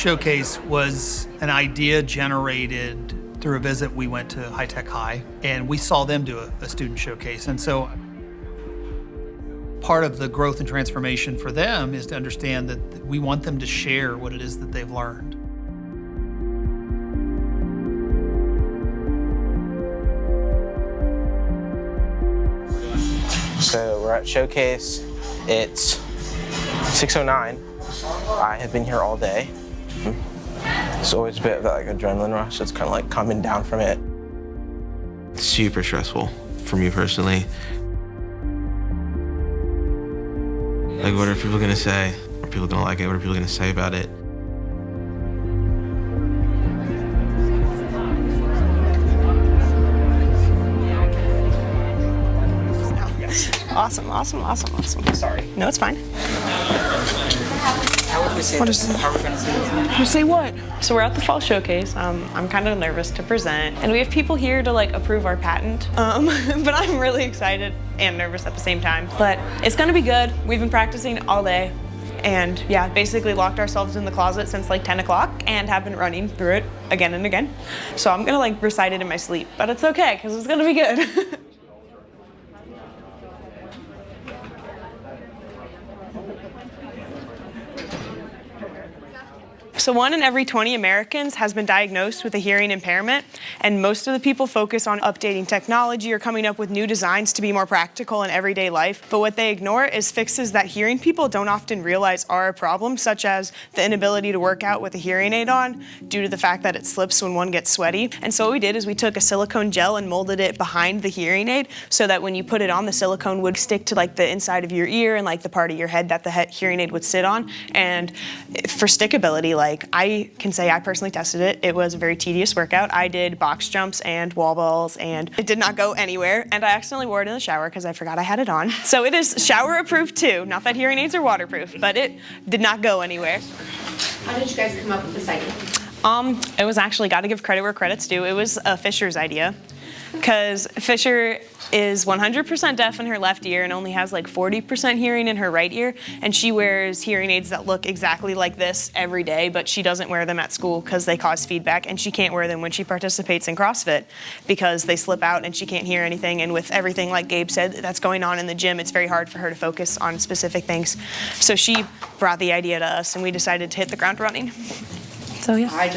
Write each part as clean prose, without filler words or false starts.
showcase was an idea generated through a visit. We went to High Tech High and we saw them do a student showcase. And so part of the growth and transformation for them is to understand that we want them to share what it is that they've learned. So we're at Showcase. It's 6:09. I have been here all day. It's always a bit of like adrenaline rush. It's kind of like coming down from it. Super stressful for me personally. Like, what are people gonna say? Are people gonna like it? What are people gonna say about it? Awesome, awesome, awesome, awesome. Sorry. No, it's fine. How would we say this? How are we going to say this? You say what? So we're at the fall showcase. I'm kind of nervous to present, and we have people here to like approve our patent. But I'm really excited and nervous at the same time. But it's gonna be good. We've been practicing all day, and yeah, basically locked ourselves in the closet since like 10 o'clock and have been running through it again and again. So I'm gonna like recite it in my sleep, but it's okay because it's gonna be good. So 1 in every 20 Americans has been diagnosed with a hearing impairment, and most of the people focus on updating technology or coming up with new designs to be more practical in everyday life. But what they ignore is fixes that hearing people don't often realize are a problem, such as the inability to work out with a hearing aid on due to the fact that it slips when one gets sweaty. And so what we did is we took a silicone gel and molded it behind the hearing aid so that when you put it on, the silicone would stick to like the inside of your ear and like the part of your head that the hearing aid would sit on. And for stickability, like I can say I personally tested it. It was a very tedious workout. I did box jumps and wall balls and it did not go anywhere. And I accidentally wore it in the shower because I forgot I had it on. So it is shower approved too. Not that hearing aids are waterproof, but it did not go anywhere. How did you guys come up with this idea? It was actually, got to give credit where credit's due. It was Fisher's idea because Fisher is 100% deaf in her left ear and only has like 40% hearing in her right ear. And she wears hearing aids that look exactly like this every day, but she doesn't wear them at school because they cause feedback, and she can't wear them when she participates in CrossFit because they slip out and she can't hear anything. And with everything, like Gabe said, that's going on in the gym, it's very hard for her to focus on specific things. So she brought the idea to us and we decided to hit the ground running. So yeah. I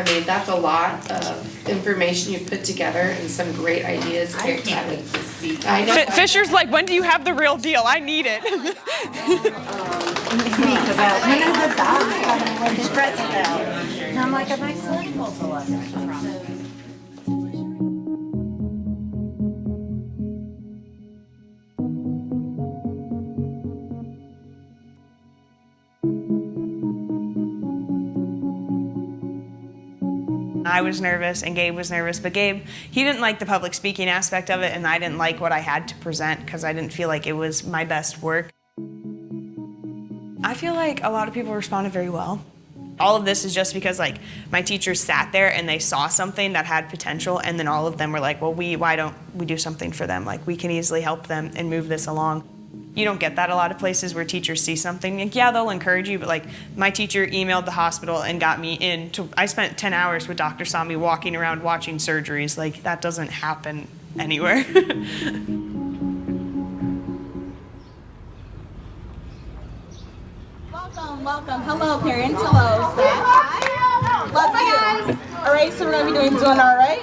mean, that's a lot of information you put together and some great ideas. I can't wait to see. I know. Fisher's like, when do you have the real deal? I need it. Because when is the dog coming when the stretch out? And I'm like, am I supposed to let it? I was nervous and Gabe was nervous, but Gabe, he didn't like the public speaking aspect of it, and I didn't like what I had to present because I didn't feel like it was my best work. I feel like a lot of people responded very well. All of this is just because like my teachers sat there and they saw something that had potential, and then all of them were like, well, why don't we do something for them? Like, we can easily help them and move this along. You don't get that a lot of places where teachers see something. Like, yeah, they'll encourage you, but like my teacher emailed the hospital and got me in. I spent 10 hours with Dr. Sami walking around watching surgeries. Like, that doesn't happen anywhere. Welcome, welcome. Hello, parents. Hello, staff. Hi. Love you. All right, so we're gonna be doing all right.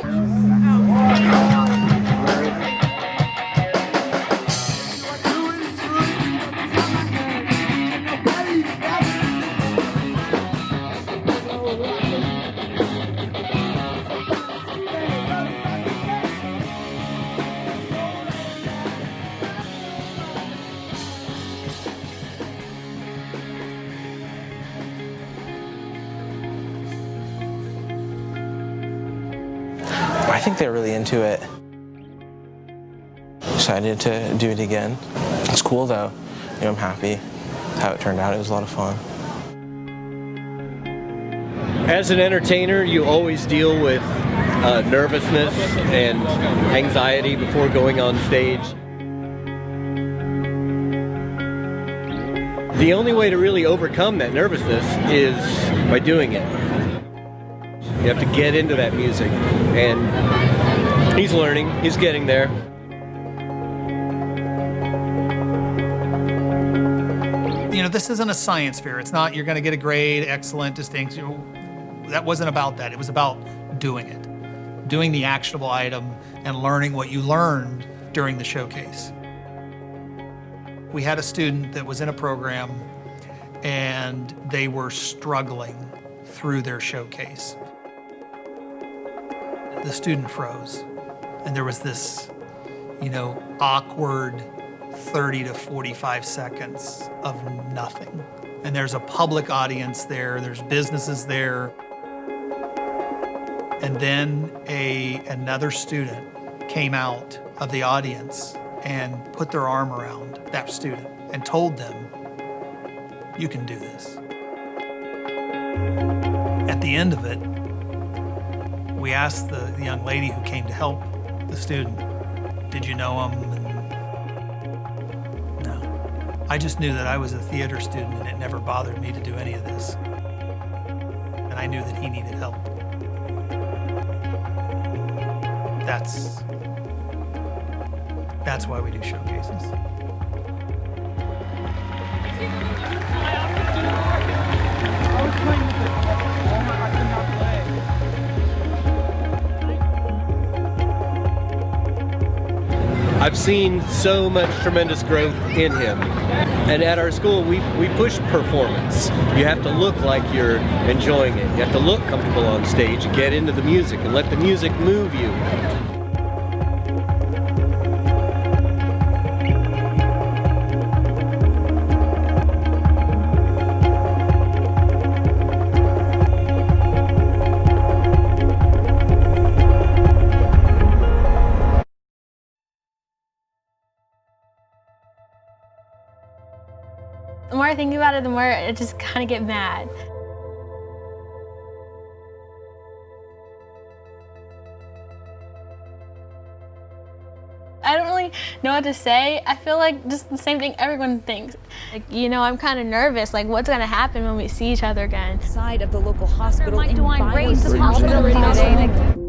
I think they're really into it. Excited to do it again. It's cool though. You know, I'm happy how it turned out. It was a lot of fun. As an entertainer, you always deal with nervousness and anxiety before going on stage. The only way to really overcome that nervousness is by doing it. You have to get into that music, and he's learning, he's getting there. You know, this isn't a science fair. It's not you're going to get a grade, excellent, distinct. You know, that wasn't about that. It was about doing it, doing the actionable item and learning what you learned during the showcase. We had a student that was in a program and they were struggling through their showcase. The student froze and there was this, you know, awkward 30 to 45 seconds of nothing. And there's a public audience there, there's businesses there. And then another student came out of the audience and put their arm around that student and told them, you can do this. At the end of it, we asked the young lady who came to help the student, did you know him? And no. I just knew that I was a theater student and it never bothered me to do any of this. And I knew that he needed help. That's why we do showcases. I've seen so much tremendous growth in him. And at our school, we push performance. You have to look like you're enjoying it. You have to look comfortable on stage and get into the music and let the music move you. The more I think about it, the more I just kind of get mad. I don't really know what to say. I feel like just the same thing everyone thinks. Like, you know, I'm kind of nervous, like what's gonna happen when we see each other again. Side of the local hospital in Doing great. The hospital